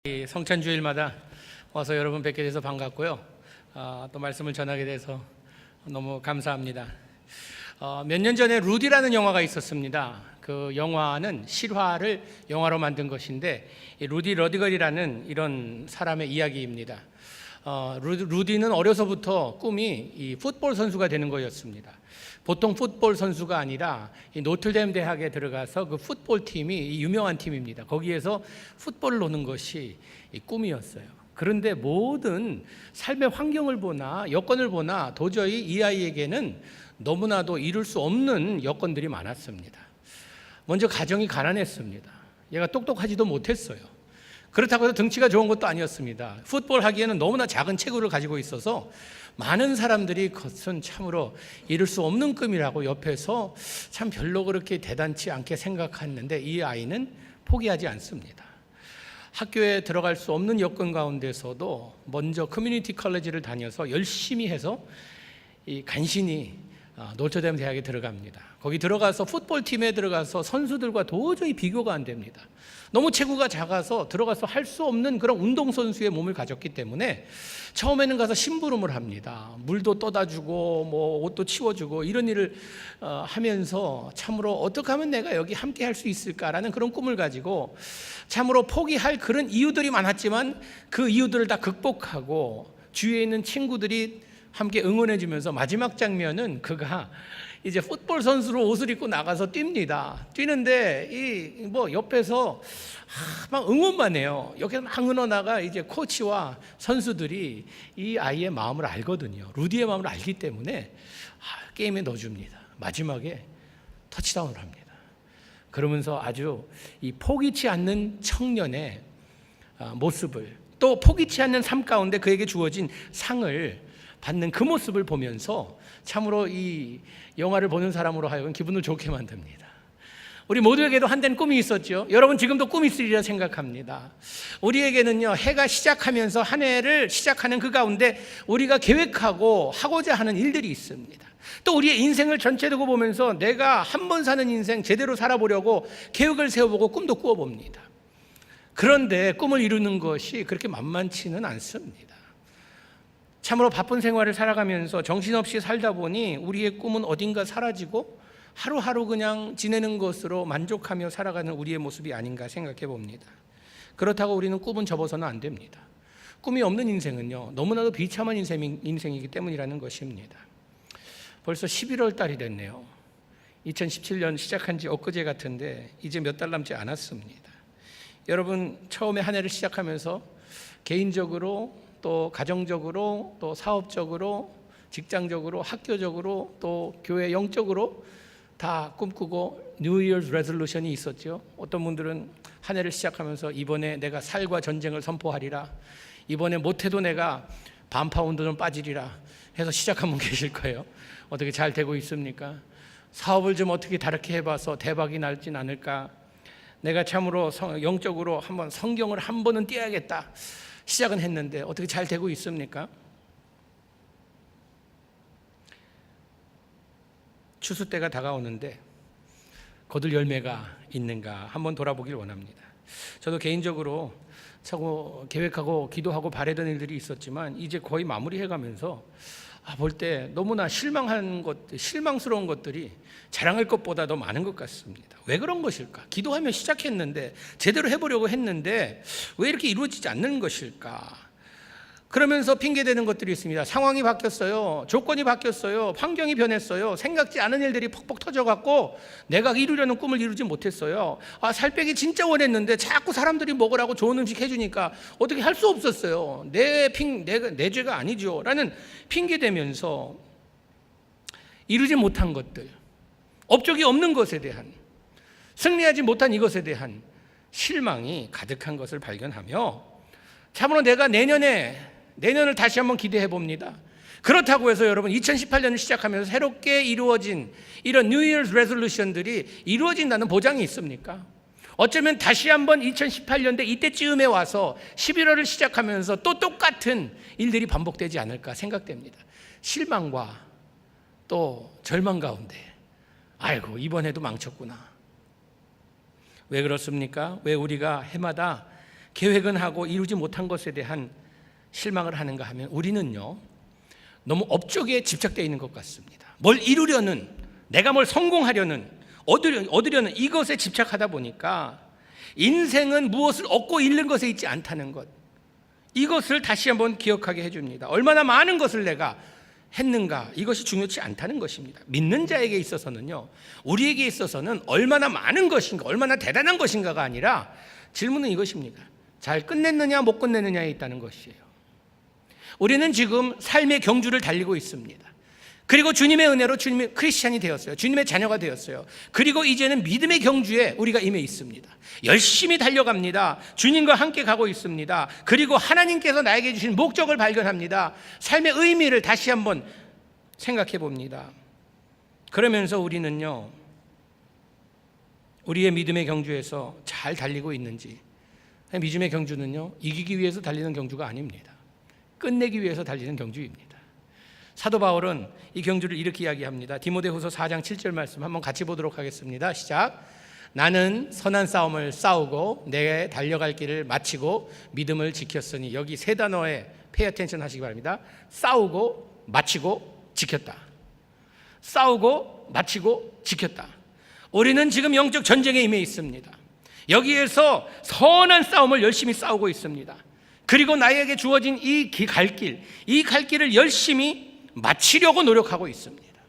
이 성찬주일마다 와서 여러분 뵙게 돼서 반갑고요. 또 말씀을 전하게 돼서 너무 감사합니다. 몇 년 전에 루디라는 영화가 있었습니다. 그 영화는 실화를 영화로 만든 것인데 이 루디 러디걸이라는 이런 사람의 이야기입니다. 루디는 어려서부터 꿈이 이 풋볼 선수가 되는 거였습니다. 보통 풋볼 선수가 아니라 이 노틀댐 대학에 들어가서 그 풋볼 팀이 유명한 팀입니다. 거기에서 풋볼을 노는 것이 이 꿈이었어요. 그런데 모든 삶의 환경을 보나 여건을 보나 도저히 이 아이에게는 너무나도 이룰 수 없는 여건들이 많았습니다. 먼저 가정이 가난했습니다. 얘가 똑똑하지도 못했어요. 그렇다고 해서 등치가 좋은 것도 아니었습니다. 풋볼 하기에는 너무나 작은 체구를 가지고 있어서 많은 사람들이 그것은 참으로 이룰 수 없는 꿈이라고 옆에서 참 별로 그렇게 대단치 않게 생각했는데 이 아이는 포기하지 않습니다. 학교에 들어갈 수 없는 여건 가운데서도 먼저 커뮤니티 컬리지를 다녀서 열심히 해서 간신히 노트댐 대학에 들어갑니다. 거기 들어가서 풋볼팀에 들어가서 선수들과 도저히 비교가 안 됩니다. 너무 체구가 작아서 들어가서 할 수 없는 그런 운동선수의 몸을 가졌기 때문에 처음에는 가서 심부름을 합니다. 물도 떠다 주고 뭐 옷도 치워주고 이런 일을 하면서 참으로 어떻게 하면 내가 여기 함께 할 수 있을까라는 그런 꿈을 가지고 참으로 포기할 그런 이유들이 많았지만 그 이유들을 다 극복하고 주위에 있는 친구들이 함께 응원해 주면서 마지막 장면은 그가 이제 풋볼 선수로 옷을 입고 나가서 뜁니다. 뛰는데 이 뭐 옆에서 막 응원만 해요. 여기서 막 응원하다가 이제 코치와 선수들이 이 아이의 마음을 알거든요. 루디의 마음을 알기 때문에 게임에 넣어줍니다. 마지막에 터치다운을 합니다. 그러면서 아주 이 포기치 않는 청년의 모습을 또 포기치 않는 삶 가운데 그에게 주어진 상을 받는 그 모습을 보면서 참으로 이 영화를 보는 사람으로 하여금 기분을 좋게 만듭니다. 우리 모두에게도 한때는 꿈이 있었죠. 여러분 지금도 꿈이 있으리라 생각합니다. 우리에게는요, 해가 시작하면서 한 해를 시작하는 그 가운데 우리가 계획하고 하고자 하는 일들이 있습니다. 또 우리의 인생을 전체 두고 보면서 내가 한 번 사는 인생 제대로 살아보려고 계획을 세워보고 꿈도 꾸어봅니다. 그런데 꿈을 이루는 것이 그렇게 만만치는 않습니다. 참으로 바쁜 생활을 살아가면서 정신없이 살다 보니 우리의 꿈은 어딘가 사라지고 하루하루 그냥 지내는 것으로 만족하며 살아가는 우리의 모습이 아닌가 생각해 봅니다. 그렇다고 우리는 꿈은 접어서는 안 됩니다. 꿈이 없는 인생은요, 너무나도 비참한 인생이기 때문이라는 것입니다. 벌써 11월 달이 됐네요. 2017년 시작한 지 엊그제 같은데 이제 몇 달 남지 않았습니다. 여러분 처음에 한 해를 시작하면서 개인적으로 또 가정적으로 또 사업적으로 직장적으로 학교적으로 또 교회 영적으로 다 꿈꾸고 New Year's Resolution이 있었죠. 어떤 분들은 한 해를 시작하면서 이번에 내가 살과 전쟁을 선포하리라, 이번에 못해도 내가 반파운드는 빠지리라 해서 시작한 분 계실 거예요. 어떻게 잘 되고 있습니까? 사업을 좀 어떻게 다르게 해봐서 대박이 날진 않을까? 내가 참으로 영적으로 한번 성경을 한 번은 띄어야겠다 시작은 했는데 어떻게 잘 되고 있습니까? 추수 때가 다가오는데 거둘 열매가 있는가 한번 돌아보길 원합니다. 저도 개인적으로 자꾸 계획하고 기도하고 바라던 일들이 있었지만 이제 거의 마무리해가면서 볼 때 너무나 실망스러운 것들이 자랑할 것보다 더 많은 것 같습니다. 왜 그런 것일까? 기도하며 시작했는데 제대로 해보려고 했는데 왜 이렇게 이루어지지 않는 것일까? 그러면서 핑계대는 것들이 있습니다. 상황이 바뀌었어요. 조건이 바뀌었어요. 환경이 변했어요. 생각지 않은 일들이 퍽퍽 터져갖고 내가 이루려는 꿈을 이루지 못했어요. 살 빼기 진짜 원했는데 자꾸 사람들이 먹으라고 좋은 음식 해주니까 어떻게 할 수 없었어요. 내 죄가 아니죠 라는 핑계대면서 이루지 못한 것들, 업적이 없는 것에 대한, 승리하지 못한 이것에 대한 실망이 가득한 것을 발견하며 참으로 내가 내년을 다시 한번 기대해 봅니다. 그렇다고 해서 여러분 2018년을 시작하면서 새롭게 이루어진 이런 New Year's Resolution들이 이루어진다는 보장이 있습니까? 어쩌면 다시 한번 2018년대 이때쯤에 와서 11월을 시작하면서 또 똑같은 일들이 반복되지 않을까 생각됩니다. 실망과 또 절망 가운데 아이고 이번에도 망쳤구나. 왜 그렇습니까? 왜 우리가 해마다 계획은 하고 이루지 못한 것에 대한 실망을 하는가 하면 우리는요, 너무 업적에 집착되어 있는 것 같습니다. 뭘 이루려는, 내가 뭘 성공하려는, 얻으려는 이것에 집착하다 보니까 인생은 무엇을 얻고 잃는 것에 있지 않다는 것, 이것을 다시 한번 기억하게 해줍니다. 얼마나 많은 것을 내가 했는가, 이것이 중요치 않다는 것입니다. 믿는 자에게 있어서는요, 우리에게 있어서는 얼마나 많은 것인가, 얼마나 대단한 것인가가 아니라 질문은 이것입니다. 잘 끝냈느냐 못 끝냈느냐에 있다는 것이에요. 우리는 지금 삶의 경주를 달리고 있습니다. 그리고 주님의 은혜로 주님의 크리스찬이 되었어요. 주님의 자녀가 되었어요. 그리고 이제는 믿음의 경주에 우리가 임해 있습니다. 열심히 달려갑니다. 주님과 함께 가고 있습니다. 그리고 하나님께서 나에게 주신 목적을 발견합니다. 삶의 의미를 다시 한번 생각해 봅니다. 그러면서 우리는요, 우리의 믿음의 경주에서 잘 달리고 있는지. 믿음의 경주는요, 이기기 위해서 달리는 경주가 아닙니다. 끝내기 위해서 달리는 경주입니다. 사도 바울은 이 경주를 이렇게 이야기합니다. 디모데후서 4장 7절 말씀 한번 같이 보도록 하겠습니다. 시작. 나는 선한 싸움을 싸우고 내 달려갈 길을 마치고 믿음을 지켰으니, 여기 세 단어에 pay attention 하시기 바랍니다. 싸우고 마치고 지켰다. 싸우고 마치고 지켰다. 우리는 지금 영적 전쟁에 임해 있습니다. 여기에서 선한 싸움을 열심히 싸우고 있습니다. 그리고 나에게 주어진 이 갈 길을 열심히 마치려고 노력하고 있습니다.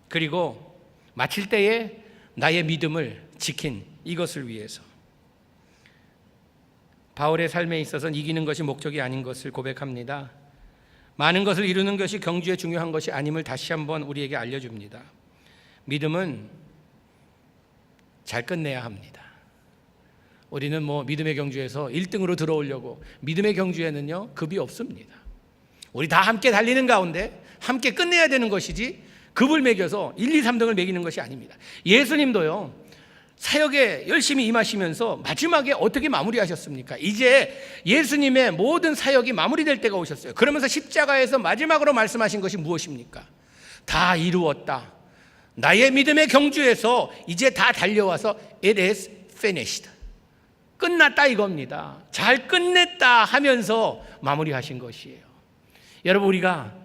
그리고 마칠 때에 나의 믿음을 지킨 이것을 위해서, 바울의 삶에 있어서는 이기는 것이 목적이 아닌 것을 고백합니다. 많은 것을 이루는 것이 경주에 중요한 것이 아님을 다시 한번 우리에게 알려줍니다. 믿음은 잘 끝내야 합니다. 우리는 믿음의 경주에서 1등으로 들어오려고, 믿음의 경주에는요, 급이 없습니다. 우리 다 함께 달리는 가운데 함께 끝내야 되는 것이지, 급을 매겨서 1, 2, 3등을 매기는 것이 아닙니다. 예수님도요, 사역에 열심히 임하시면서 마지막에 어떻게 마무리하셨습니까? 이제 예수님의 모든 사역이 마무리될 때가 오셨어요. 그러면서 십자가에서 마지막으로 말씀하신 것이 무엇입니까? 다 이루었다. 나의 믿음의 경주에서 이제 다 달려와서 It is finished. 끝났다 이겁니다. 잘 끝냈다 하면서 마무리하신 것이에요. 여러분, 우리가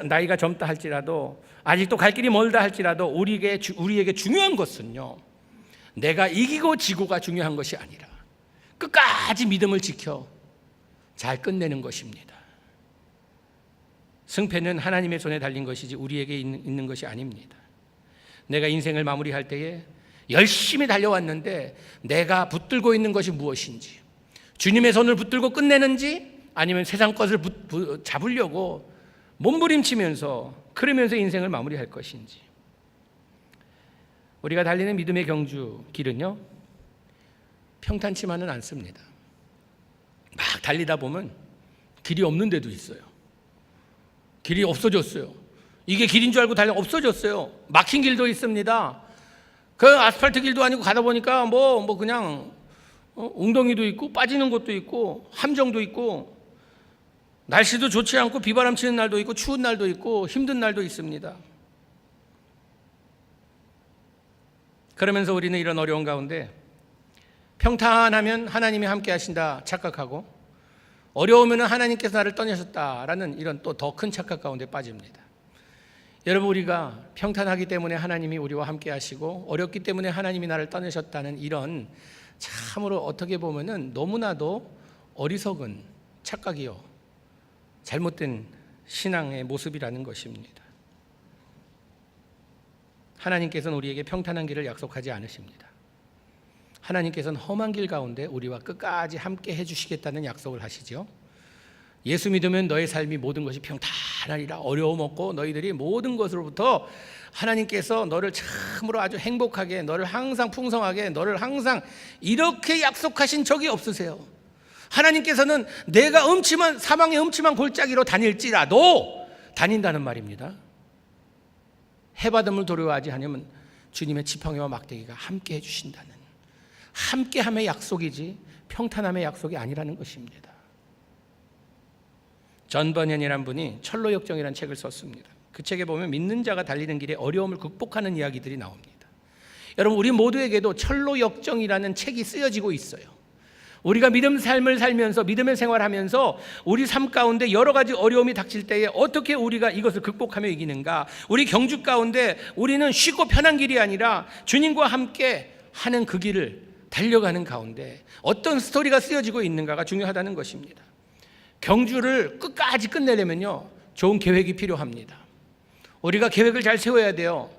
나이가 젊다 할지라도, 아직도 갈 길이 멀다 할지라도 우리에게 중요한 것은요, 내가 이기고 지고가 중요한 것이 아니라 끝까지 믿음을 지켜 잘 끝내는 것입니다. 승패는 하나님의 손에 달린 것이지 우리에게 있는 것이 아닙니다. 내가 인생을 마무리할 때에 열심히 달려왔는데 내가 붙들고 있는 것이 무엇인지, 주님의 손을 붙들고 끝내는지 아니면 세상 것을 잡으려고 몸부림치면서 그러면서 인생을 마무리할 것인지. 우리가 달리는 믿음의 경주 길은요, 평탄치만은 않습니다. 막 달리다 보면 길이 없는 데도 있어요. 길이 없어졌어요. 이게 길인 줄 알고 달려 없어졌어요. 막힌 길도 있습니다. 그 아스팔트 길도 아니고 가다 보니까 그냥 웅덩이도 있고 빠지는 곳도 있고 함정도 있고, 날씨도 좋지 않고 비바람 치는 날도 있고 추운 날도 있고 힘든 날도 있습니다. 그러면서 우리는 이런 어려운 가운데 평탄하면 하나님이 함께 하신다 착각하고, 어려우면 하나님께서 나를 떠나셨다라는 이런 또 더 큰 착각 가운데 빠집니다. 여러분, 우리가 평탄하기 때문에 하나님이 우리와 함께 하시고 어렵기 때문에 하나님이 나를 떠나셨다는 이런 참으로 어떻게 보면은 너무나도 어리석은 착각이요, 잘못된 신앙의 모습이라는 것입니다. 하나님께서는 우리에게 평탄한 길을 약속하지 않으십니다. 하나님께서는 험한 길 가운데 우리와 끝까지 함께 해주시겠다는 약속을 하시죠. 예수 믿으면 너의 삶이 모든 것이 평탄하리라. 어려움 없고 너희들이 모든 것으로부터 하나님께서 너를 참으로 아주 행복하게, 너를 항상 풍성하게, 너를 항상 이렇게 약속하신 적이 없으세요. 하나님께서는 내가 사망의 음침한 골짜기로 다닐지라도 다닌다는 말입니다. 해받음을 두려워하지 않으면 주님의 지팡이와 막대기가 함께 해주신다는, 함께함의 약속이지 평탄함의 약속이 아니라는 것입니다. 전 번연이라는 분이 철로역정이라는 책을 썼습니다. 그 책에 보면 믿는 자가 달리는 길에 어려움을 극복하는 이야기들이 나옵니다. 여러분, 우리 모두에게도 철로역정이라는 책이 쓰여지고 있어요. 우리가 믿음 삶을 살면서 믿음의 생활하면서 우리 삶 가운데 여러 가지 어려움이 닥칠 때에 어떻게 우리가 이것을 극복하며 이기는가? 우리 경주 가운데 우리는 쉽고 편한 길이 아니라 주님과 함께 하는 그 길을 달려가는 가운데 어떤 스토리가 쓰여지고 있는가가 중요하다는 것입니다. 경주를 끝까지 끝내려면요, 좋은 계획이 필요합니다. 우리가 계획을 잘 세워야 돼요.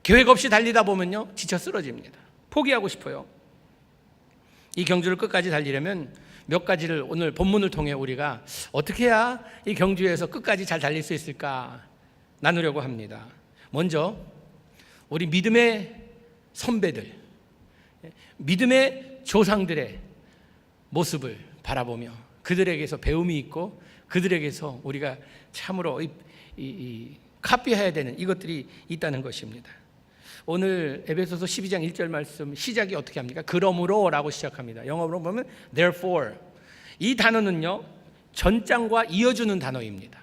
계획 없이 달리다 보면요, 지쳐 쓰러집니다. 포기하고 싶어요. 이 경주를 끝까지 달리려면 몇 가지를 오늘 본문을 통해 우리가 어떻게 해야 이 경주에서 끝까지 잘 달릴 수 있을까 나누려고 합니다. 먼저 우리 믿음의 선배들, 믿음의 조상들의 모습을 바라보며 그들에게서 배움이 있고 그들에게서 우리가 참으로 카피해야 되는 이것들이 있다는 것입니다. 오늘 에베소서 12장 1절 말씀 시작이 어떻게 합니까? 그러므로 라고 시작합니다. 영어로 보면 therefore. 이 단어는요, 전장과 이어주는 단어입니다.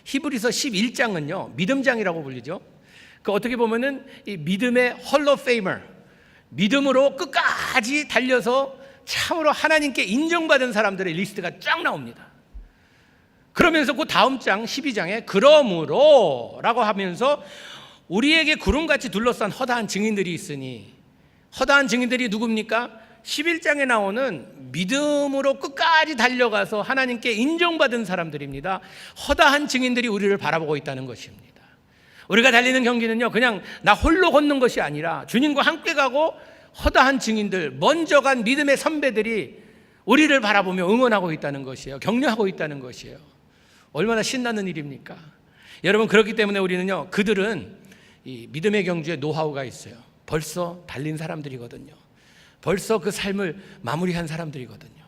히브리서 11장은요 믿음장이라고 불리죠. 그 어떻게 보면은 이 믿음의 홀로 페이머, 믿음으로 끝까지 달려서 참으로 하나님께 인정받은 사람들의 리스트가 쫙 나옵니다. 그러면서 그 다음 장 12장에 그러므로 라고 하면서 우리에게 구름같이 둘러싼 허다한 증인들이 있으니, 허다한 증인들이 누굽니까? 11장에 나오는 믿음으로 끝까지 달려가서 하나님께 인정받은 사람들입니다. 허다한 증인들이 우리를 바라보고 있다는 것입니다. 우리가 달리는 경기는요, 그냥 나 홀로 걷는 것이 아니라 주님과 함께 가고 허다한 증인들, 먼저 간 믿음의 선배들이 우리를 바라보며 응원하고 있다는 것이에요. 격려하고 있다는 것이에요. 얼마나 신나는 일입니까? 여러분, 그렇기 때문에 우리는요, 그들은 이 믿음의 경주에 노하우가 있어요. 벌써 달린 사람들이거든요. 벌써 그 삶을 마무리한 사람들이거든요.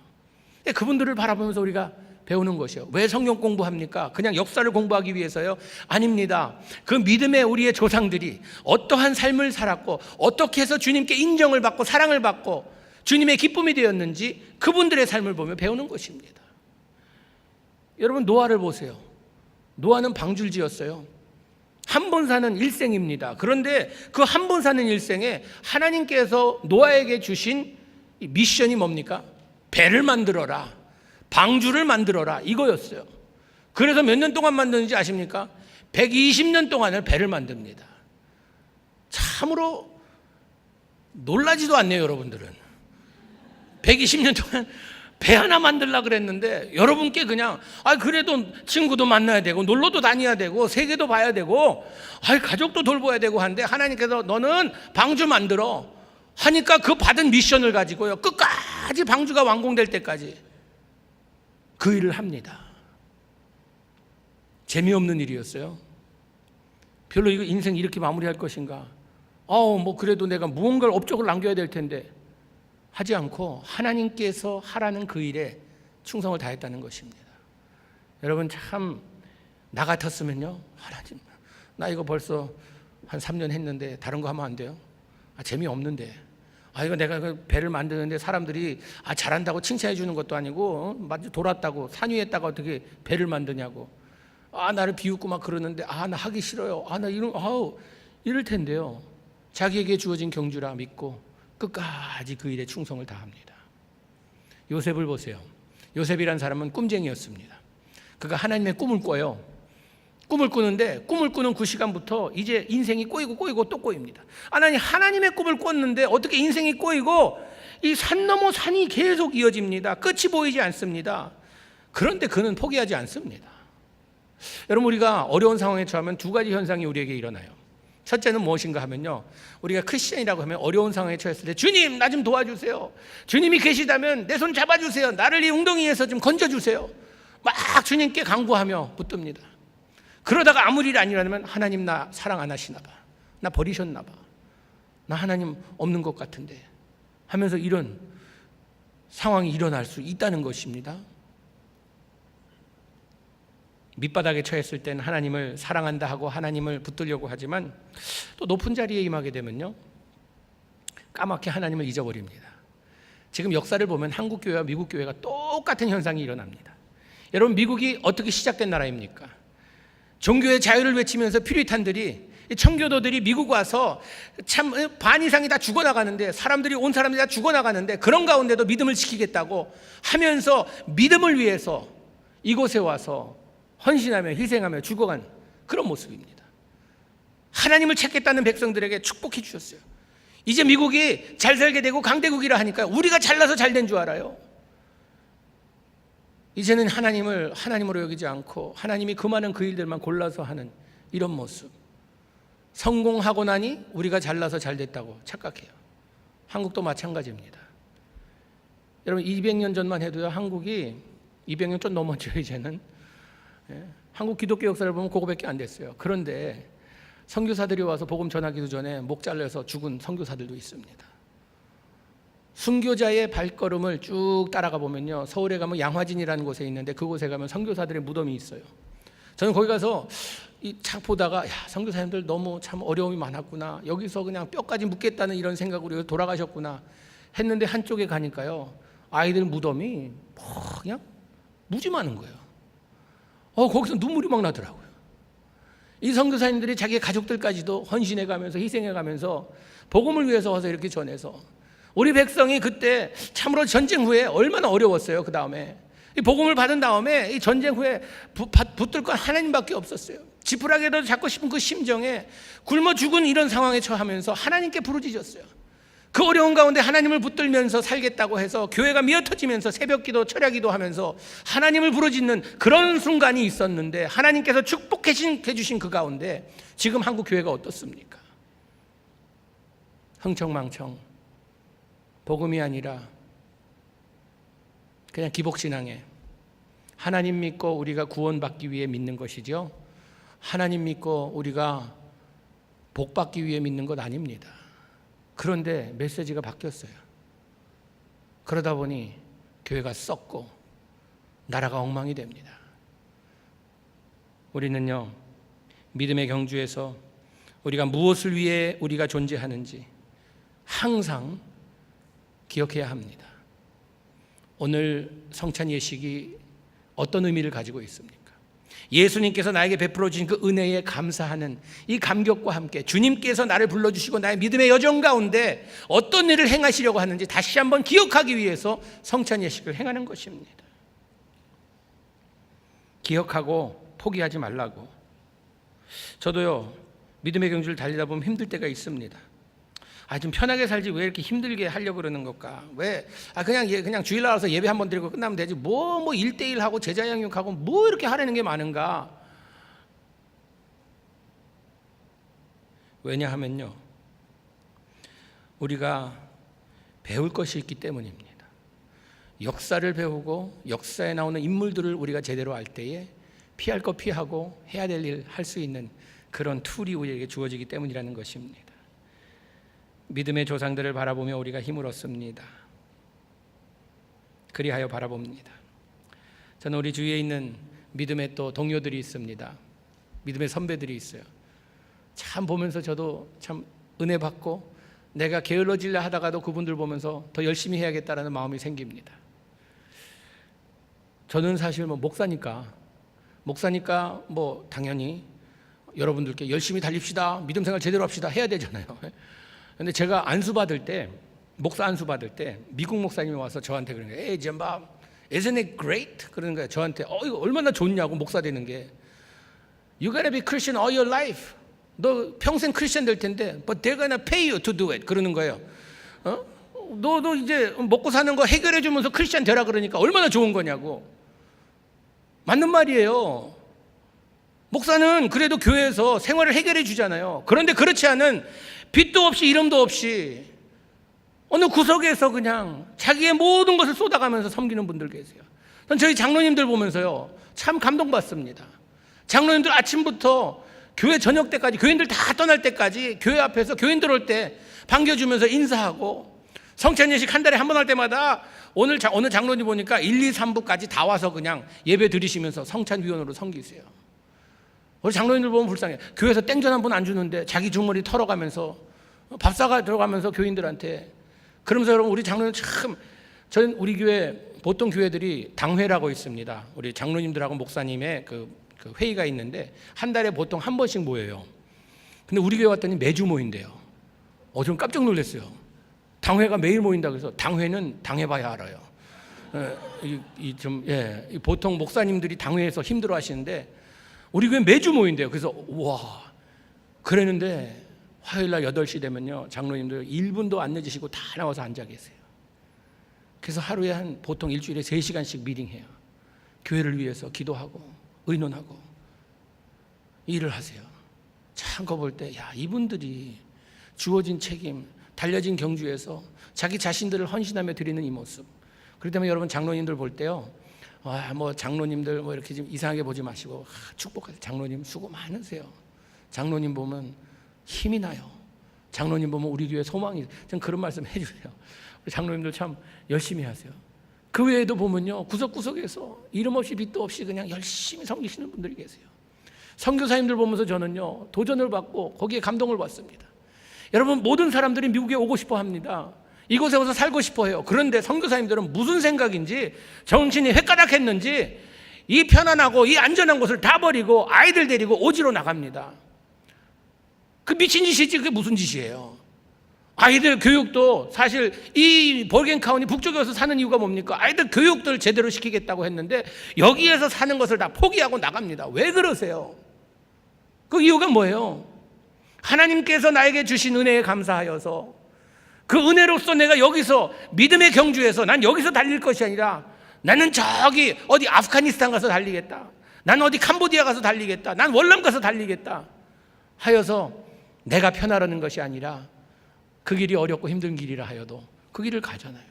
그분들을 바라보면서 우리가 배우는 것이요. 왜 성경 공부합니까? 그냥 역사를 공부하기 위해서요? 아닙니다. 그 믿음의 우리의 조상들이 어떠한 삶을 살았고 어떻게 해서 주님께 인정을 받고 사랑을 받고 주님의 기쁨이 되었는지 그분들의 삶을 보며 배우는 것입니다. 여러분, 노아를 보세요. 노아는 방줄지였어요. 한 번 사는 일생입니다. 그런데 그 한 번 사는 일생에 하나님께서 노아에게 주신 미션이 뭡니까? 배를 만들어라, 방주를 만들어라, 이거였어요. 그래서 몇 년 동안 만드는지 아십니까? 120년 동안을 배를 만듭니다. 참으로 놀라지도 않네요. 여러분들은 120년 동안 배 하나 만들려고 그랬는데 여러분께 그냥 그래도 친구도 만나야 되고 놀러도 다녀야 되고 세계도 봐야 되고 가족도 돌봐야 되고 하는데 하나님께서 너는 방주 만들어 하니까 그 받은 미션을 가지고요, 끝까지 방주가 완공될 때까지 그 일을 합니다. 재미없는 일이었어요. 별로 이거 인생 이렇게 마무리할 것인가? 뭐 그래도 내가 무언가를 업적을 남겨야 될 텐데 하지 않고 하나님께서 하라는 그 일에 충성을 다했다는 것입니다. 여러분, 참 나 같았으면요, 하나님, 나 이거 벌써 한 3년 했는데 다른 거 하면 안 돼요? 재미없는데. 이거 내가 그 배를 만드는데 사람들이 잘한다고 칭찬해 주는 것도 아니고 마치 돌았다고 산위했다가 어떻게 배를 만드냐고 나를 비웃고 막 그러는데 나 하기 싫어요. 나 이럴 텐데요. 자기에게 주어진 경주라 믿고 끝까지 그 일에 충성을 다합니다. 요셉을 보세요. 요셉이란 사람은 꿈쟁이였습니다. 그가 하나님의 꿈을 꿔요. 꿈을 꾸는데 꿈을 꾸는 그 시간부터 이제 인생이 꼬이고 또 꼬입니다. 하나님의 꿈을 꿨는데 어떻게 인생이 꼬이고 이 산 넘어 산이 계속 이어집니다. 끝이 보이지 않습니다. 그런데 그는 포기하지 않습니다. 여러분, 우리가 어려운 상황에 처하면 두 가지 현상이 우리에게 일어나요. 첫째는 무엇인가 하면요, 우리가 크리스천이라고 하면 어려운 상황에 처했을 때 주님, 나 좀 도와주세요. 주님이 계시다면 내 손 잡아주세요. 나를 이 웅덩이에서 좀 건져주세요. 막 주님께 간구하며 붙듭니다. 그러다가 아무 일이 아니라면 하나님, 나 사랑 안 하시나 봐, 나 버리셨나 봐, 나 하나님 없는 것 같은데 하면서 이런 상황이 일어날 수 있다는 것입니다. 밑바닥에 처했을 때는 하나님을 사랑한다 하고 하나님을 붙들려고 하지만 또 높은 자리에 임하게 되면요, 까맣게 하나님을 잊어버립니다. 지금 역사를 보면 한국 교회와 미국 교회가 똑같은 현상이 일어납니다. 여러분, 미국이 어떻게 시작된 나라입니까? 종교의 자유를 외치면서 퓨리탄들이 청교도들이 미국 와서 참 반 이상이 다 죽어나가는데, 온 사람들이 다 죽어나가는데, 그런 가운데도 믿음을 지키겠다고 하면서 믿음을 위해서 이곳에 와서 헌신하며 희생하며 죽어간 그런 모습입니다. 하나님을 찾겠다는 백성들에게 축복해 주셨어요. 이제 미국이 잘 살게 되고 강대국이라 하니까 우리가 잘나서 잘 된 줄 알아요. 이제는 하나님을 하나님으로 여기지 않고 하나님이 그 많은 그 일들만 골라서 하는 이런 모습. 성공하고 나니 우리가 잘나서 잘 됐다고 착각해요. 한국도 마찬가지입니다. 여러분 200년 전만 해도요, 한국이 200년 좀 넘었죠. 이제는 한국 기독교 역사를 보면 그거밖에 안 됐어요. 그런데 선교사들이 와서 복음 전하기도 전에 목 잘려서 죽은 선교사들도 있습니다. 순교자의 발걸음을 쭉 따라가 보면요, 서울에 가면 양화진이라는 곳에 있는데 그곳에 가면 선교사들의 무덤이 있어요. 저는 거기 가서 착 보다가, 야, 선교사님들 너무 참 어려움이 많았구나, 여기서 그냥 뼈까지 묻겠다는 이런 생각으로 돌아가셨구나 했는데, 한쪽에 가니까요, 아이들 무덤이 그냥 무지 많은 거예요. 거기서 눈물이 막 나더라고요. 이 선교사님들이 자기 가족들까지도 헌신해가면서 희생해가면서 복음을 위해서 와서 이렇게 전해서, 우리 백성이 그때 참으로 전쟁 후에 얼마나 어려웠어요. 그 다음에 이 복음을 받은 다음에 이 전쟁 후에 붙들 건 하나님밖에 없었어요. 지푸라기라도 잡고 싶은 그 심정에 굶어 죽은 이런 상황에 처하면서 하나님께 부르짖었어요. 그 어려운 가운데 하나님을 붙들면서 살겠다고 해서 교회가 미어터지면서 새벽기도 철야기도 하면서 하나님을 부르짖는 그런 순간이 있었는데, 하나님께서 축복해 주신 그 가운데 지금 한국 교회가 어떻습니까? 흥청망청 복음이 아니라 그냥 기복신앙에 하나님 믿고 우리가 구원받기 위해 믿는 것이죠, 하나님 믿고 우리가 복받기 위해 믿는 것 아닙니다. 그런데 메시지가 바뀌었어요. 그러다 보니 교회가 썩고 나라가 엉망이 됩니다. 우리는요, 믿음의 경주에서 우리가 무엇을 위해 우리가 존재하는지 항상 기억해야 합니다. 오늘 성찬 예식이 어떤 의미를 가지고 있습니까? 예수님께서 나에게 베풀어 주신 그 은혜에 감사하는 이 감격과 함께 주님께서 나를 불러주시고 나의 믿음의 여정 가운데 어떤 일을 행하시려고 하는지 다시 한번 기억하기 위해서 성찬 예식을 행하는 것입니다. 기억하고 포기하지 말라고. 저도요, 믿음의 경주를 달리다 보면 힘들 때가 있습니다. 좀 편하게 살지 왜 이렇게 힘들게 하려고 그러는 걸까? 왜? 그냥 주일 나와서 예배 한번 드리고 끝나면 되지. 뭐 1대1 하고 제자 양육하고 뭐 이렇게 하려는 게 많은가? 왜냐하면요, 우리가 배울 것이 있기 때문입니다. 역사를 배우고 역사에 나오는 인물들을 우리가 제대로 알 때에 피할 거 피하고 해야 될 일 할 수 있는 그런 툴이 우리에게 주어지기 때문이라는 것입니다. 믿음의 조상들을 바라보며 우리가 힘을 얻습니다. 그리하여 바라봅니다. 저는 우리 주위에 있는 믿음의 또 동료들이 있습니다. 믿음의 선배들이 있어요. 참 보면서 저도 참 은혜 받고, 내가 게을러지려 하다가도 그분들 보면서 더 열심히 해야겠다라는 마음이 생깁니다. 저는 사실 목사니까 당연히 여러분들께 열심히 달립시다, 믿음 생활 제대로 합시다 해야 되잖아요. 근데 제가 목사 안수 받을 때 미국 목사님이 와서 저한테 그러는 거예요. Hey, Jim, isn't it great? 그러는 거예요. 저한테 이거 얼마나 좋냐고, 목사 되는 게. You gotta be Christian all your life. 너 평생 크리스천 될 텐데, but they're gonna pay you to do it. 그러는 거예요. 너도 이제 먹고 사는 거 해결해 주면서 크리스천 되라 그러니까 얼마나 좋은 거냐고. 맞는 말이에요. 목사는 그래도 교회에서 생활을 해결해 주잖아요. 그런데 그렇지 않은 빚도 없이 이름도 없이 어느 구석에서 그냥 자기의 모든 것을 쏟아가면서 섬기는 분들 계세요. 전 저희 장로님들 보면서요, 참 감동받습니다. 장로님들 아침부터 교회 저녁 때까지, 교인들 다 떠날 때까지 교회 앞에서 교인들 올 때 반겨주면서 인사하고, 성찬 예식 한 달에 한 번 할 때마다 어느 장로님 보니까 1, 2, 3부까지 다 와서 그냥 예배 드리시면서 성찬위원으로 섬기세요. 우리 장로님들 보면 불쌍해. 교회에서 땡전 한 번 안 주는데 자기 주머니 털어가면서 밥 사가 들어가면서 교인들한테. 그러면서 여러분, 우리 장로님 저는 우리 교회 보통 교회들이 당회라고 있습니다. 우리 장로님들하고 목사님의 그 회의가 있는데 한 달에 보통 한 번씩 모여요. 근데 우리 교회 왔더니 매주 모인대요. 좀 깜짝 놀랐어요. 당회가 매일 모인다 그래서 당회는 당해봐야 알아요. 보통 목사님들이 당회에서 힘들어 하시는데 우리 교회 매주 모인대요. 그래서 와, 그랬는데 화요일 날 8시 되면요, 장로님들 1분도 안 늦으시고 다 나와서 앉아 계세요. 그래서 하루에 보통 일주일에 3시간씩 미팅해요. 교회를 위해서 기도하고 의논하고 일을 하세요. 참 거 볼 때, 야, 이분들이 주어진 책임, 달려진 경주에서 자기 자신들을 헌신하며 드리는 이 모습. 그렇기 때문에 여러분, 장로님들 볼 때요, 장로님들 이렇게 좀 이상하게 보지 마시고 축복하세요. 장로님 수고 많으세요. 장로님 보면 힘이 나요. 장로님 보면 우리 교회 소망이. 전 그런 말씀 해주세요. 우리 장로님들 참 열심히 하세요. 그 외에도 보면요, 구석구석에서 이름 없이 빚도 없이 그냥 열심히 섬기시는 분들이 계세요. 선교사님들 보면서 저는요, 도전을 받고 거기에 감동을 받습니다. 여러분, 모든 사람들이 미국에 오고 싶어 합니다. 이곳에 와서 살고 싶어 해요. 그런데 선교사님들은 무슨 생각인지, 정신이 헷가닥했는지 이 편안하고 이 안전한 곳을 다 버리고 아이들 데리고 오지로 나갑니다. 그 미친 짓이지, 그게 무슨 짓이에요? 아이들 교육도 사실 이 버겐카운티 북쪽에 와서 사는 이유가 뭡니까? 아이들 교육들 제대로 시키겠다고 했는데 여기에서 사는 것을 다 포기하고 나갑니다. 왜 그러세요? 그 이유가 뭐예요? 하나님께서 나에게 주신 은혜에 감사하여서 그 은혜로서 내가 여기서 믿음의 경주에서 난 여기서 달릴 것이 아니라 나는 저기 어디 아프가니스탄 가서 달리겠다, 난 어디 캄보디아 가서 달리겠다, 난 월남 가서 달리겠다 하여서 내가 편하라는 것이 아니라 그 길이 어렵고 힘든 길이라 하여도 그 길을 가잖아요.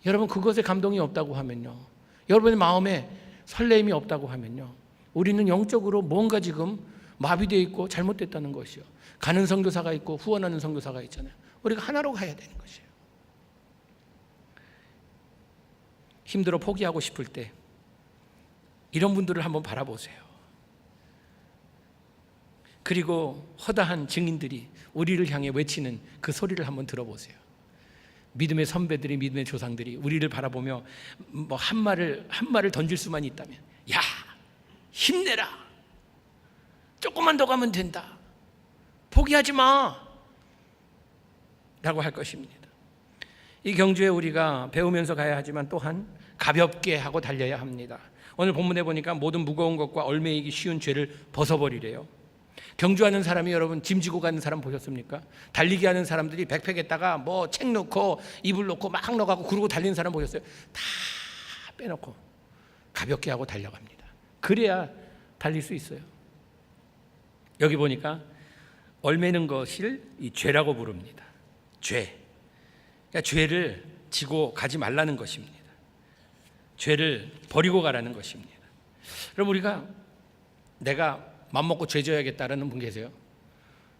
여러분, 그것에 감동이 없다고 하면요, 여러분의 마음에 설레임이 없다고 하면요, 우리는 영적으로 뭔가 지금 마비되어 있고 잘못됐다는 것이요. 가는 선교사가 있고 후원하는 선교사가 있잖아요. 우리가 하나로 가야 되는 것이에요. 힘들어 포기하고 싶을 때 이런 분들을 한번 바라보세요. 그리고 허다한 증인들이 우리를 향해 외치는 그 소리를 한번 들어보세요. 믿음의 선배들이, 믿음의 조상들이 우리를 바라보며 한 말을 던질 수만 있다면, 야, 힘내라, 조금만 더 가면 된다, 포기하지 마 라고 할 것입니다. 이 경주에 우리가 배우면서 가야 하지만 또한 가볍게 하고 달려야 합니다. 오늘 본문에 보니까 모든 무거운 것과 얽매이기 쉬운 죄를 벗어버리래요. 경주하는 사람이, 여러분, 짐 지고 가는 사람 보셨습니까? 달리기 하는 사람들이 백팩에다가 책 넣고 이불 넣고 막 넣어가고 그러고 달리는 사람 보셨어요? 다 빼놓고 가볍게 하고 달려갑니다. 그래야 달릴 수 있어요. 여기 보니까 얽매는 것을 이 죄라고 부릅니다. 죄. 그러니까 죄를 지고 가지 말라는 것입니다. 죄를 버리고 가라는 것입니다. 그럼 우리가 내가 맘먹고 죄 져야겠다라는 분 계세요?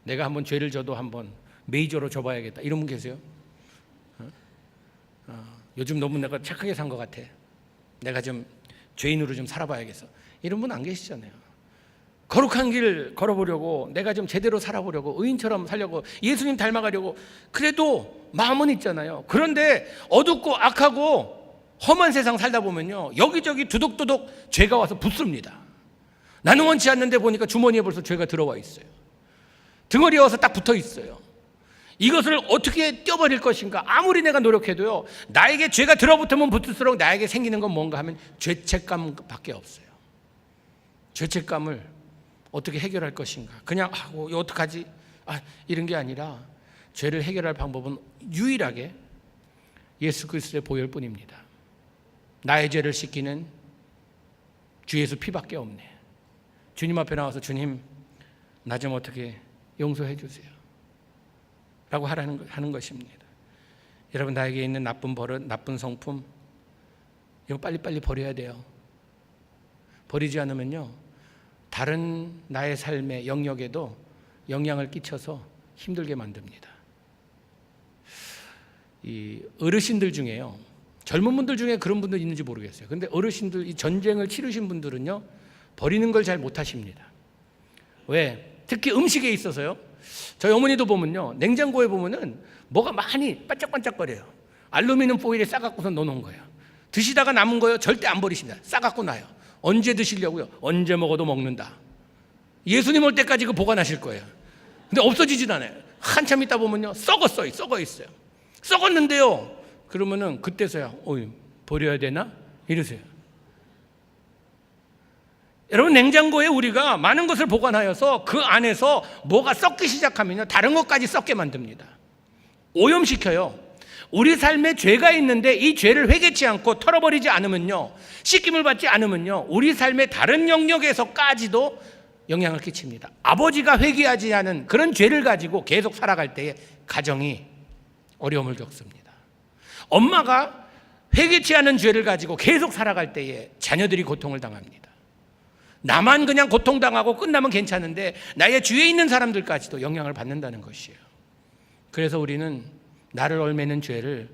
내가 한번 죄를 져도 한번 메이저로 져봐야겠다 이런 분 계세요? 요즘 너무 내가 착하게 산 것 같아, 내가 좀 죄인으로 좀 살아봐야겠어, 이런 분 안 계시잖아요. 거룩한 길 걸어보려고, 내가 좀 제대로 살아보려고, 의인처럼 살려고, 예수님 닮아가려고 그래도 마음은 있잖아요. 그런데 어둡고 악하고 험한 세상 살다 보면요, 여기저기 두둑두둑 죄가 와서 붙습니다. 나는 원치 않는데 보니까 주머니에 벌써 죄가 들어와 있어요. 등어리에 와서 딱 붙어 있어요. 이것을 어떻게 떼어버릴 것인가? 아무리 내가 노력해도요, 나에게 죄가 들어붙으면 붙을수록 나에게 생기는 건 뭔가 하면 죄책감밖에 없어요. 죄책감을 어떻게 해결할 것인가? 그냥 이거 어떡하지? 이런 게 아니라 죄를 해결할 방법은 유일하게 예수 그리스도의 보혈 뿐입니다. 나의 죄를 씻기는 주 예수 피밖에 없네. 주님 앞에 나와서, 주님, 나 좀 어떻게 용서해 주세요 라고 하는 것입니다. 여러분, 나에게 있는 나쁜 버릇, 나쁜 성품, 이거 빨리빨리 버려야 돼요. 버리지 않으면요, 다른 나의 삶의 영역에도 영향을 끼쳐서 힘들게 만듭니다. 이 어르신들 중에요, 젊은 분들 중에 그런 분들 있는지 모르겠어요. 근데 어르신들, 이 전쟁을 치르신 분들은요, 버리는 걸 잘 못하십니다. 왜? 특히 음식에 있어서요. 저희 어머니도 보면요, 냉장고에 보면은 뭐가 많이 반짝반짝거려요. 알루미늄 포일에 싸갖고서 넣어놓은 거예요. 드시다가 남은 거요, 절대 안 버리십니다. 싸갖고 놔요. 언제 드시려고요? 언제 먹어도 먹는다. 예수님 올 때까지 그 보관하실 거예요. 근데 없어지진 않아요. 한참 있다 보면요, 썩어 있어요. 썩었는데요, 그러면은 그때서야 버려야 되나? 이러세요. 여러분, 냉장고에 우리가 많은 것을 보관하여서 그 안에서 뭐가 썩기 시작하면요, 다른 것까지 썩게 만듭니다. 오염시켜요. 우리 삶에 죄가 있는데 이 죄를 회개치 않고 털어버리지 않으면요, 씻김을 받지 않으면요, 우리 삶의 다른 영역에서까지도 영향을 끼칩니다. 아버지가 회개하지 않은 그런 죄를 가지고 계속 살아갈 때에 가정이 어려움을 겪습니다. 엄마가 회개치 않은 죄를 가지고 계속 살아갈 때에 자녀들이 고통을 당합니다. 나만 그냥 고통당하고 끝나면 괜찮은데 나의 주위에 있는 사람들까지도 영향을 받는다는 것이에요. 그래서 우리는 나를 얽매는 죄를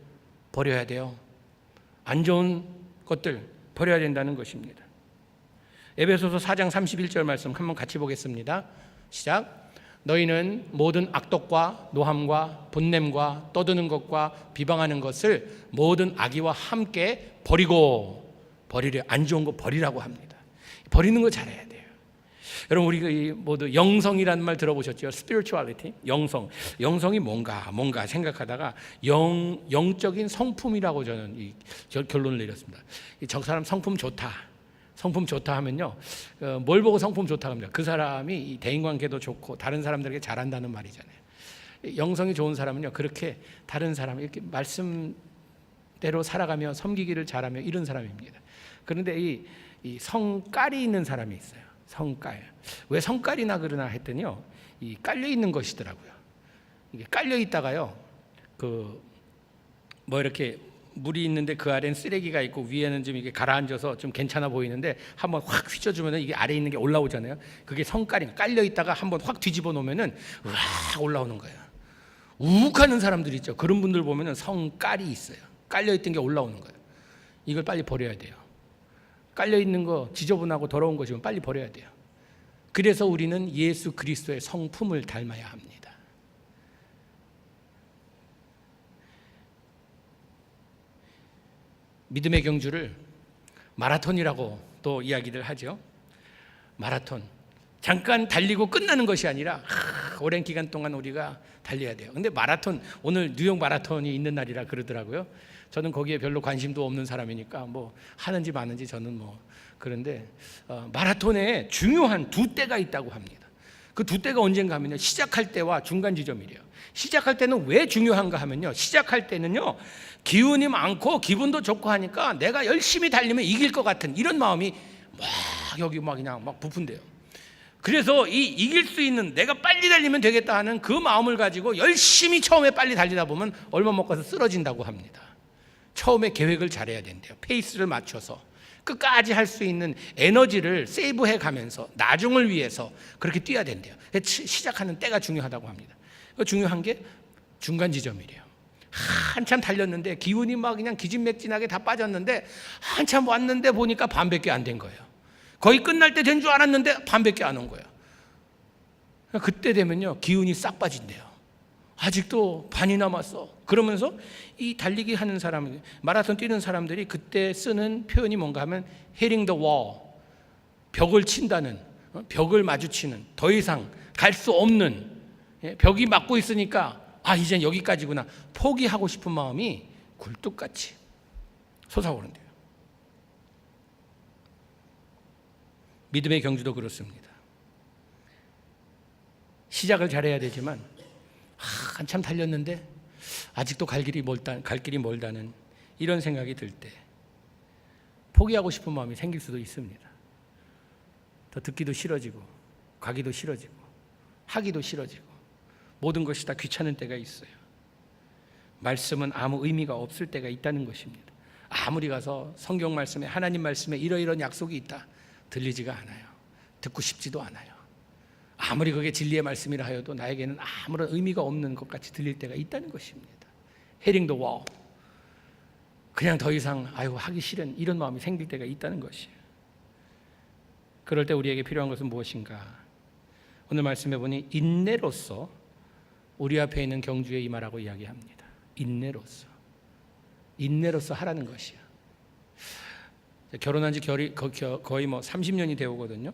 버려야 돼요. 안 좋은 것들 버려야 된다는 것입니다. 에베소서 4장 31절 말씀 한번 같이 보겠습니다. 시작. 너희는 모든 악독과 노함과 분냄과 떠드는 것과 비방하는 것을 모든 악의와 함께 버리려. 안 좋은 거 버리라고 합니다. 버리는 거 잘해야 돼요. 여러분, 우리 모두 영성이라는 말 들어보셨죠? spirituality, 영성이 뭔가 생각하다가 영적인 성품이라고 저는 결론을 내렸습니다. 저 사람 성품 좋다 하면요, 뭘 보고 성품 좋다 합니다. 그 사람이 대인관계도 좋고 다른 사람들에게 잘한다는 말이잖아요. 영성이 좋은 사람은요, 그렇게 다른 사람 이렇게 말씀대로 살아가며 섬기기를 잘하며 이런 사람입니다. 그런데 이 성깔이 있는 사람이 있어요. 성깔. 왜 성깔이나 그러나 했더니요, 이 깔려 있는 것이더라고요. 이게 깔려 있다가요, 이렇게 물이 있는데 그 아래는 쓰레기가 있고 위에는 좀 이게 가라앉아서 좀 괜찮아 보이는데 한번 확 휘쳐주면은 이게 아래 있는 게 올라오잖아요. 그게 성깔이 깔려 있다가 한번 확 뒤집어 놓으면은 으악 올라오는 거예요. 우욱하는 사람들 있죠. 그런 분들 보면은 성깔이 있어요. 깔려 있던 게 올라오는 거예요. 이걸 빨리 버려야 돼요. 깔려 있는 거 지저분하고 더러운 것이면 빨리 버려야 돼요. 그래서 우리는 예수 그리스도의 성품을 닮아야 합니다. 믿음의 경주를 마라톤이라고 또 이야기를 하죠. 마라톤. 잠깐 달리고 끝나는 것이 아니라 오랜 기간 동안 우리가 달려야 돼요. 근데 마라톤, 오늘 뉴욕 마라톤이 있는 날이라 그러더라고요. 저는 거기에 별로 관심도 없는 사람이니까 뭐 하는지 마는지 저는 그런데 마라톤에 중요한 두 때가 있다고 합니다. 그 두 때가 언젠가 하면요, 시작할 때와 중간 지점이래요. 시작할 때는 왜 중요한가 하면요, 시작할 때는요, 기운이 많고 기분도 좋고 하니까 내가 열심히 달리면 이길 것 같은 이런 마음이 여기 그냥 부푼대요. 그래서 이길 수 있는, 내가 빨리 달리면 되겠다 하는 그 마음을 가지고 열심히 처음에 빨리 달리다 보면 얼마 못 가서 쓰러진다고 합니다. 처음에 계획을 잘해야 된대요. 페이스를 맞춰서 끝까지 할 수 있는 에너지를 세이브해 가면서 나중을 위해서 그렇게 뛰어야 된대요. 시작하는 때가 중요하다고 합니다. 중요한 게 중간 지점이래요. 한참 달렸는데 기운이 그냥 기진맥진하게 다 빠졌는데 한참 왔는데 보니까 반밖에 안 된 거예요. 거의 끝날 때 된 줄 알았는데 반밖에 안 온 거예요. 그때 되면요, 기운이 싹 빠진대요. 아직도 반이 남았어. 그러면서 이 달리기 하는 사람, 마라톤 뛰는 사람들이 그때 쓰는 표현이 뭔가 하면 hitting the wall, 벽을 친다는, 벽을 마주치는, 더 이상 갈 수 없는, 벽이 막고 있으니까 이젠 여기까지구나, 포기하고 싶은 마음이 굴뚝같이 솟아오른대요. 믿음의 경주도 그렇습니다. 시작을 잘해야 되지만 한참 달렸는데 아직도 갈 길이 멀다는 이런 생각이 들 때 포기하고 싶은 마음이 생길 수도 있습니다. 더 듣기도 싫어지고 가기도 싫어지고 하기도 싫어지고 모든 것이 다 귀찮은 때가 있어요. 말씀은 아무 의미가 없을 때가 있다는 것입니다. 아무리 가서 성경 말씀에, 하나님 말씀에 이러이러한 약속이 있다, 들리지가 않아요. 듣고 싶지도 않아요. 아무리 그게 진리의 말씀이라 하여도 나에게는 아무런 의미가 없는 것 같이 들릴 때가 있다는 것입니다. hitting the wall. 그냥 더 이상 하기 싫은 이런 마음이 생길 때가 있다는 것이에요. 그럴 때 우리에게 필요한 것은 무엇인가? 오늘 말씀해 보니 인내로서 우리 앞에 있는 경주에 임하라고 이야기합니다. 인내로서 하라는 것이야. 결혼한 지 거의 30년이 되어 오거든요.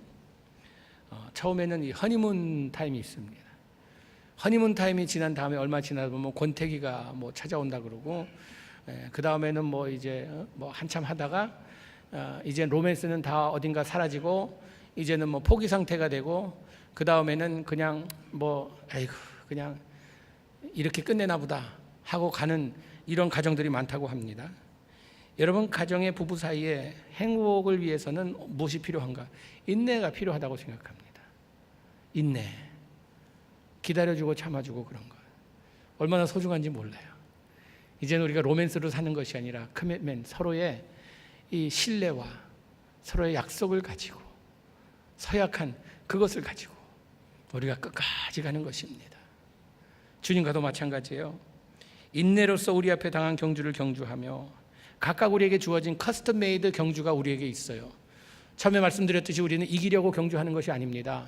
처음에는 이 허니문 타임이 있습니다. 허니문 타임이 지난 다음에 얼마 지나다 보면 권태기가 뭐 찾아온다 그러고, 그 다음에는 뭐 이제 뭐 한참 하다가 이제 로맨스는 다 어딘가 사라지고 이제는 뭐 포기 상태가 되고, 그 다음에는 그냥 뭐 아이고 그냥 이렇게 끝내나 보다 하고 가는 이런 가정들이 많다고 합니다. 여러분, 가정의 부부 사이에 행복을 위해서는 무엇이 필요한가? 인내가 필요하다고 생각합니다. 인내, 기다려주고 참아주고 그런 거 얼마나 소중한지 몰라요. 이제는 우리가 로맨스로 사는 것이 아니라 커밋먼트, 서로의 이 신뢰와 서로의 약속을 가지고 서약한 그것을 가지고 우리가 끝까지 가는 것입니다. 주님과도 마찬가지예요. 인내로서 우리 앞에 당한 경주를 경주하며 각각 우리에게 주어진 커스텀 메이드 경주가 우리에게 있어요. 처음에 말씀드렸듯이 우리는 이기려고 경주하는 것이 아닙니다.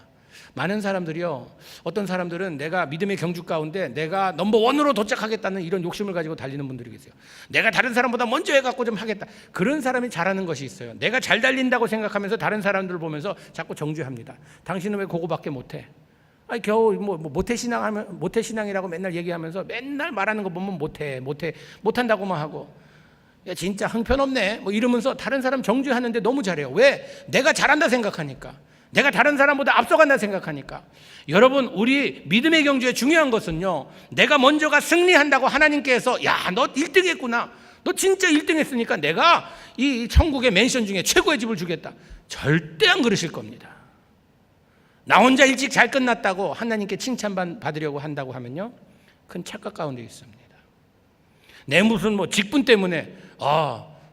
많은 사람들이요, 어떤 사람들은 내가 믿음의 경주 가운데 내가 넘버원으로 도착하겠다는 이런 욕심을 가지고 달리는 분들이 계세요. 내가 다른 사람보다 먼저 해갖고 좀 하겠다. 그런 사람이 잘하는 것이 있어요. 내가 잘 달린다고 생각하면서 다른 사람들을 보면서 자꾸 정죄합니다. 당신은 왜 그거밖에 못해? 아니, 겨우 뭐 모태신앙하면 모태신앙이라고 맨날 얘기하면서 맨날 말하는 거 보면 못한다고만 하고, 야 진짜 형편없네 뭐 이러면서 다른 사람 정죄하는데 너무 잘해요. 왜? 내가 잘한다 생각하니까, 내가 다른 사람보다 앞서간다 생각하니까. 여러분, 우리 믿음의 경주에 중요한 것은요, 내가 먼저가 승리한다고 하나님께서 야 너 1등 했구나, 너 진짜 1등 했으니까 내가 이 천국의 맨션 중에 최고의 집을 주겠다, 절대 안 그러실 겁니다. 나 혼자 일찍 잘 끝났다고 하나님께 칭찬받으려고 한다고 하면요, 큰 착각 가운데 있습니다. 내 무슨 뭐 직분 때문에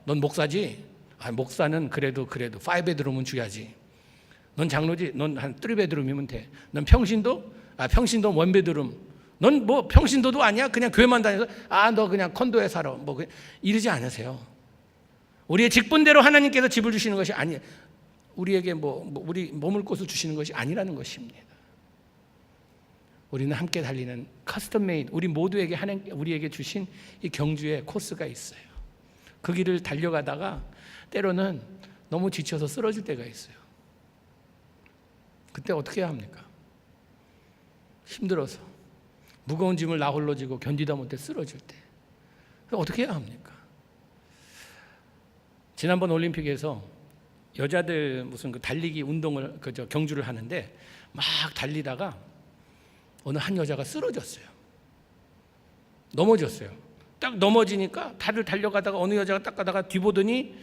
넌 목사지? 목사는 그래도 5베드룸은 줘야지. 넌 장로지? 넌 한 3베드룸이면 돼. 넌 평신도? 평신도 1베드룸. 넌 뭐 평신도도 아니야? 그냥 교회만 다녀서 너 그냥 콘도에 살아. 뭐 이러지 않으세요. 우리의 직분대로 하나님께서 집을 주시는 것이 아니에요. 우리에게 우리 머물 곳을 주시는 것이 아니라는 것입니다. 우리는 함께 달리는 커스텀 메이드, 우리 모두에게 우리에게 주신 이 경주의 코스가 있어요. 그 길을 달려가다가 때로는 너무 지쳐서 쓰러질 때가 있어요. 그때 어떻게 해야 합니까? 힘들어서 무거운 짐을 나 홀로 지고 견디다 못해 쓰러질 때 어떻게 해야 합니까? 지난번 올림픽에서 여자들 무슨 그 달리기 운동을 경주를 하는데 막 달리다가 어느 한 여자가 쓰러졌어요. 넘어졌어요. 딱 넘어지니까 다들 달려가다가 어느 여자가 딱 가다가 뒤보더니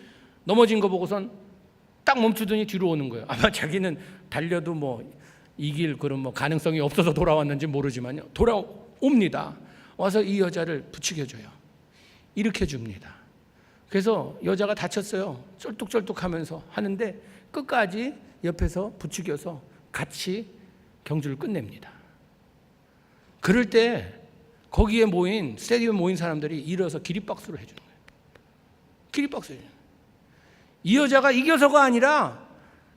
넘어진 거 보고선 딱 멈추더니 뒤로 오는 거예요. 아마 자기는 달려도 뭐 이길 그런 뭐 가능성이 없어서 돌아왔는지 모르지만요, 돌아옵니다. 와서 이 여자를 부추겨줘요. 일으켜줍니다. 그래서 여자가 다쳤어요. 쩔뚝쩔뚝하면서 하는데 끝까지 옆에서 부추겨서 같이 경주를 끝냅니다. 그럴 때 거기에 스테디움에 모인 사람들이 일어서 기립박수를 해주는 거예요. 기립박수 해주는 거예요. 이 여자가 이겨서가 아니라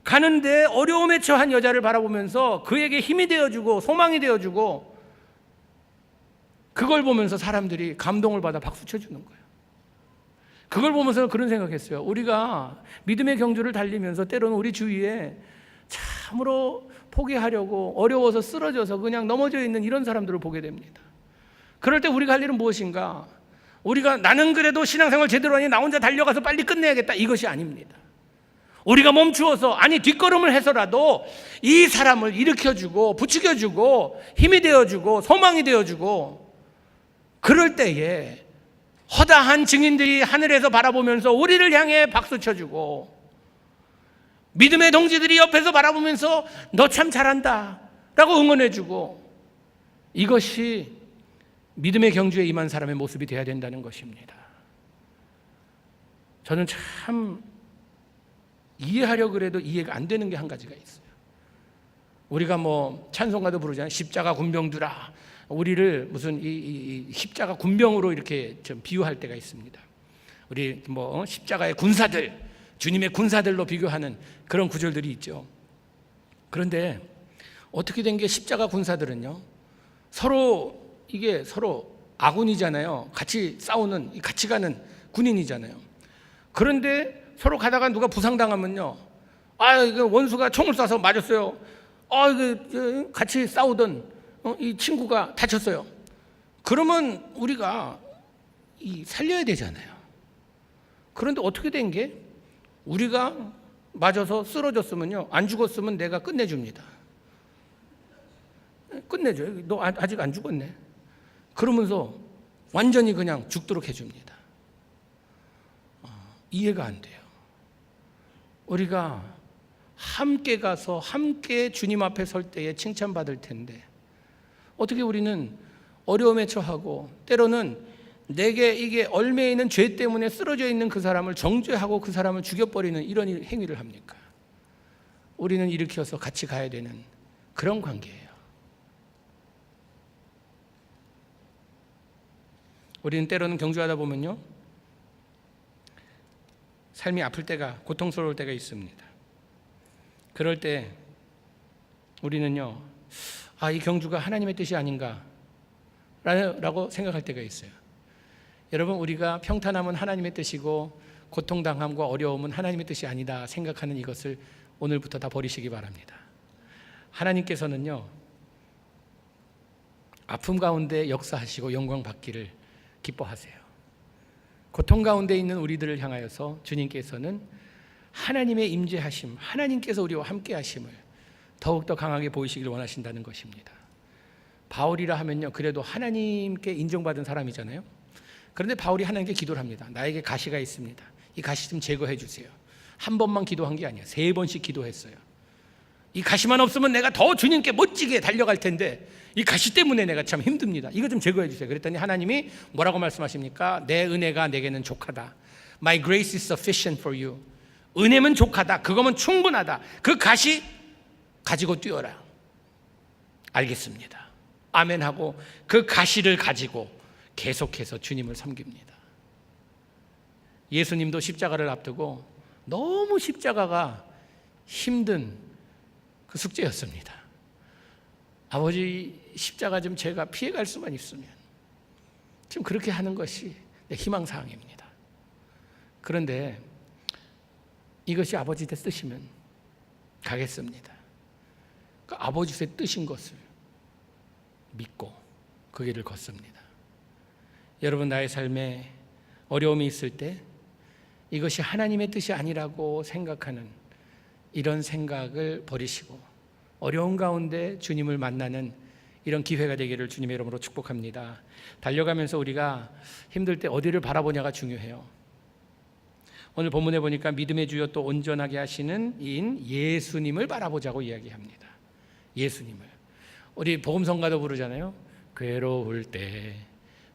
가는데 어려움에 처한 여자를 바라보면서 그에게 힘이 되어주고 소망이 되어주고, 그걸 보면서 사람들이 감동을 받아 박수 쳐주는 거예요. 그걸 보면서 그런 생각했어요. 우리가 믿음의 경주를 달리면서 때로는 우리 주위에 참으로 포기하려고 어려워서 쓰러져서 그냥 넘어져 있는 이런 사람들을 보게 됩니다. 그럴 때 우리가 할 일은 무엇인가? 우리가 나는 그래도 신앙생활 제대로 하니 나 혼자 달려가서 빨리 끝내야겠다, 이것이 아닙니다. 우리가 멈추어서 뒷걸음을 해서라도 이 사람을 일으켜주고 부추겨주고 힘이 되어주고 소망이 되어주고, 그럴 때에 허다한 증인들이 하늘에서 바라보면서 우리를 향해 박수 쳐주고, 믿음의 동지들이 옆에서 바라보면서 너 참 잘한다 라고 응원해주고, 이것이 믿음의 경주에 임한 사람의 모습이 되어야 된다는 것입니다. 저는 참 이해하려고 해도 이해가 안 되는 게 한 가지가 있어요. 우리가 뭐 찬송가도 부르잖아요. 십자가 군병들아. 우리를 무슨 이 십자가 군병으로 이렇게 좀 비유할 때가 있습니다. 우리 뭐 십자가의 군사들, 주님의 군사들로 비교하는 그런 구절들이 있죠. 그런데 어떻게 된 게 십자가 군사들은요, 서로 아군이잖아요. 같이 싸우는, 같이 가는 군인이잖아요. 그런데 서로 가다가 누가 부상당하면요, 이거 원수가 총을 쏴서 맞았어요. 같이 싸우던 이 친구가 다쳤어요. 그러면 우리가 살려야 되잖아요. 그런데 어떻게 된 게 우리가 맞아서 쓰러졌으면요, 안 죽었으면 내가 끝내줍니다. 끝내줘요. 너 아직 안 죽었네. 그러면서 완전히 그냥 죽도록 해줍니다. 이해가 안 돼요. 우리가 함께 가서 함께 주님 앞에 설 때에 칭찬받을 텐데 어떻게 우리는 어려움에 처하고 때로는 내게 이게 얽매여 있는 죄 때문에 쓰러져 있는 그 사람을 정죄하고 그 사람을 죽여버리는 이런 행위를 합니까? 우리는 일으켜서 같이 가야 되는 그런 관계예요. 우리는 때로는 경주하다 보면요, 삶이 아플 때가, 고통스러울 때가 있습니다. 그럴 때 우리는요, 이 경주가 하나님의 뜻이 아닌가 라고 생각할 때가 있어요. 여러분, 우리가 평탄함은 하나님의 뜻이고 고통당함과 어려움은 하나님의 뜻이 아니다 생각하는 이것을 오늘부터 다 버리시기 바랍니다. 하나님께서는요, 아픔 가운데 역사하시고 영광 받기를 기뻐하세요. 고통 가운데 있는 우리들을 향하여서 주님께서는 하나님의 임재하심, 하나님께서 우리와 함께 하심을 더욱더 강하게 보이시길 원하신다는 것입니다. 바울이라 하면요, 그래도 하나님께 인정받은 사람이잖아요. 그런데 바울이 하나님께 기도를 합니다. 나에게 가시가 있습니다. 이 가시 좀 제거해 주세요. 한 번만 기도한 게 아니에요. 3번씩 기도했어요. 이 가시만 없으면 내가 더 주님께 멋지게 달려갈 텐데 이 가시 때문에 내가 참 힘듭니다. 이거 좀 제거해 주세요. 그랬더니 하나님이 뭐라고 말씀하십니까? 내 은혜가 내게는 족하다. My grace is sufficient for you. 은혜면 족하다. 그거면 충분하다. 그 가시 가지고 뛰어라. 알겠습니다. 아멘하고 그 가시를 가지고 계속해서 주님을 섬깁니다. 예수님도 십자가를 앞두고 너무 십자가가 힘든 그 숙제였습니다. 아버지, 십자가 좀 제가 피해갈 수만 있으면 지금 그렇게 하는 것이 희망사항입니다. 그런데 이것이 아버지의 뜻이면 가겠습니다. 그 아버지의 뜻인 것을 믿고 그 길을 걷습니다. 여러분, 나의 삶에 어려움이 있을 때 이것이 하나님의 뜻이 아니라고 생각하는 이런 생각을 버리시고 어려운 가운데 주님을 만나는 이런 기회가 되기를 주님의 이름으로 축복합니다. 달려가면서 우리가 힘들 때 어디를 바라보냐가 중요해요. 오늘 본문에 보니까 믿음의 주요 또 온전하게 하시는 이인 예수님을 바라보자고 이야기합니다. 예수님을. 우리 복음성가도 부르잖아요. 괴로울 때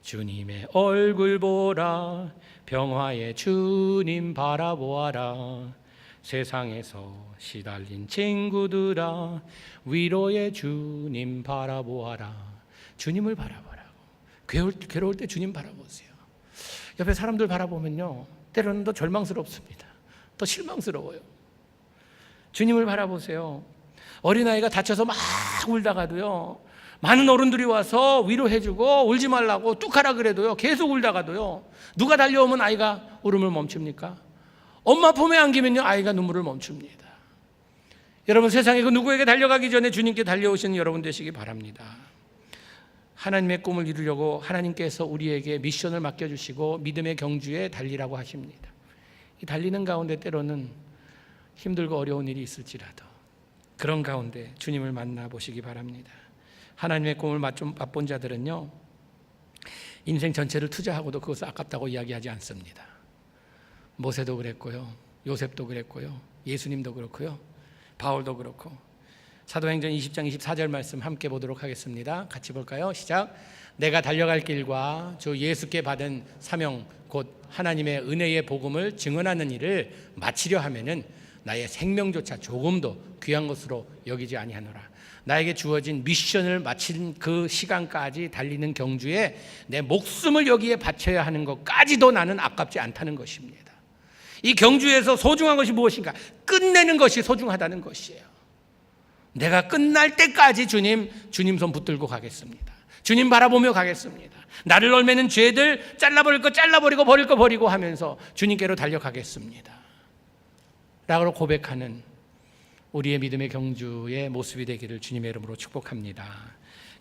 주님의 얼굴 보라, 병화의 주님 바라보아라, 세상에서 시달린 친구들아 위로의 주님 바라보아라. 주님을 바라보라고. 괴로울 때 주님 바라보세요. 옆에 사람들 바라보면요, 때로는 더 절망스럽습니다. 더 실망스러워요. 주님을 바라보세요. 어린아이가 다쳐서 막 울다가도요, 많은 어른들이 와서 위로해주고 울지 말라고 뚝 하라 그래도요, 계속 울다가도요, 누가 달려오면 아이가 울음을 멈춥니까? 엄마 품에 안기면요, 아이가 눈물을 멈춥니다. 여러분, 세상에 그 누구에게 달려가기 전에 주님께 달려오시는 여러분 되시기 바랍니다. 하나님의 꿈을 이루려고 하나님께서 우리에게 미션을 맡겨주시고 믿음의 경주에 달리라고 하십니다. 이 달리는 가운데 때로는 힘들고 어려운 일이 있을지라도 그런 가운데 주님을 만나보시기 바랍니다. 하나님의 꿈을 맛본 자들은요, 인생 전체를 투자하고도 그것을 아깝다고 이야기하지 않습니다. 모세도 그랬고요, 요셉도 그랬고요, 예수님도 그렇고요, 바울도 그렇고. 사도행전 20장 24절 말씀 함께 보도록 하겠습니다. 같이 볼까요? 시작. 내가 달려갈 길과 주 예수께 받은 사명 곧 하나님의 은혜의 복음을 증언하는 일을 마치려 하면은 나의 생명조차 조금도 귀한 것으로 여기지 아니하노라. 나에게 주어진 미션을 마친 그 시간까지 달리는 경주에 내 목숨을 여기에 바쳐야 하는 것까지도 나는 아깝지 않다는 것입니다. 이 경주에서 소중한 것이 무엇인가? 끝내는 것이 소중하다는 것이에요. 내가 끝날 때까지 주님 손 붙들고 가겠습니다. 주님 바라보며 가겠습니다. 나를 얽매는 죄들 잘라버릴 거 잘라버리고 버릴 거 버리고 하면서 주님께로 달려가겠습니다 라고 고백하는 우리의 믿음의 경주의 모습이 되기를 주님의 이름으로 축복합니다.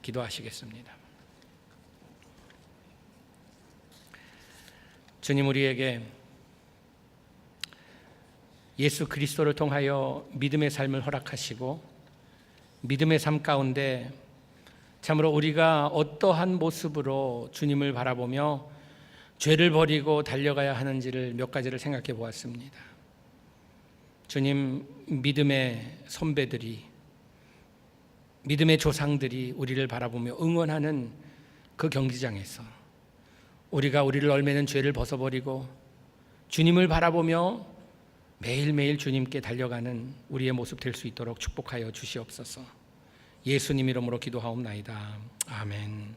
기도하시겠습니다. 주님, 우리에게 예수 그리스도를 통하여 믿음의 삶을 허락하시고 믿음의 삶 가운데 참으로 우리가 어떠한 모습으로 주님을 바라보며 죄를 버리고 달려가야 하는지를 몇 가지를 생각해 보았습니다. 주님, 믿음의 선배들이, 믿음의 조상들이 우리를 바라보며 응원하는 그 경기장에서 우리가 우리를 얼매는 죄를 벗어버리고 주님을 바라보며 매일매일 주님께 달려가는 우리의 모습 될 수 있도록 축복하여 주시옵소서. 예수님 이름으로 기도하옵나이다. 아멘.